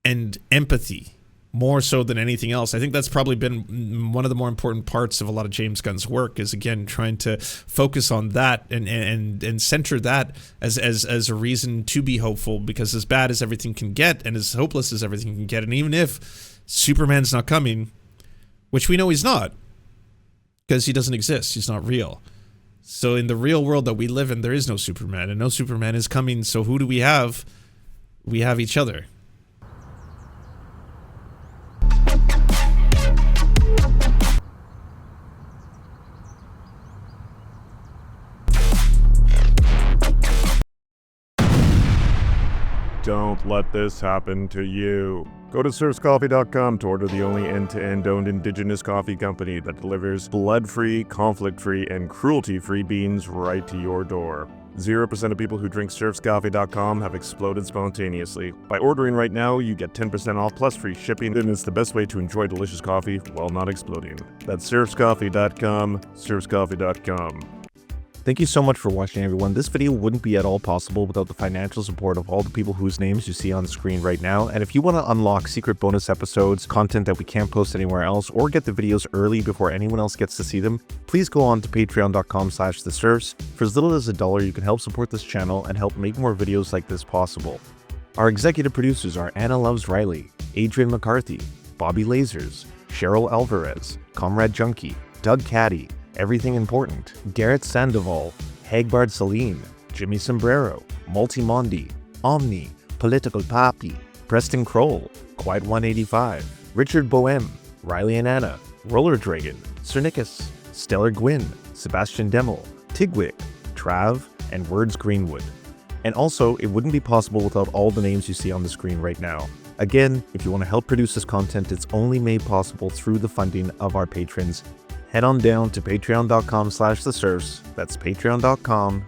and empathy. More so than anything else. I think that's probably been one of the more important parts of a lot of James Gunn's work, is again trying to focus on that and center that as a reason to be hopeful, because as bad as everything can get and as hopeless as everything can get, and even if Superman's not coming, which we know he's not, because he doesn't exist, he's not real. So in the real world that we live in, there is no Superman, and no Superman is coming. So who do we have? We have each other. Don't let this happen to you. Go to serfscoffee.com to order the only end-to-end owned indigenous coffee company that delivers blood-free, conflict-free, and cruelty-free beans right to your door. 0% of people who drink serfscoffee.com have exploded spontaneously. By ordering right now, you get 10% off plus free shipping, and it's the best way to enjoy delicious coffee while not exploding. That's serfscoffee.com, serfscoffee.com. Thank you so much for watching, everyone. This video wouldn't be at all possible without the financial support of all the people whose names you see on the screen right now. And if you want to unlock secret bonus episodes, content that we can't post anywhere else, or get the videos early before anyone else gets to see them, please go on to patreon.com/theserfs. For as little as $1, you can help support this channel and help make more videos like this possible. Our executive producers are Anna Loves Riley, Adrian McCarthy, Bobby Lasers, Cheryl Alvarez, Comrade Junkie, Doug Caddy, Everything Important, Garrett Sandoval, Hagbard Celine, Jimmy Sombrero, Multimondi, Omni, Political Papi, Preston Kroll, Quiet 185, Richard Boehm, Riley and Anna, Roller Dragon, Cernicus, Stellar Gwyn, Sebastian Demel, Tigwick, Trav, and Words Greenwood. And also, it wouldn't be possible without all the names you see on the screen right now. Again, if you want to help produce this content, it's only made possible through the funding of our patrons. Head on down to patreon.com/theserfs. That's patreon.com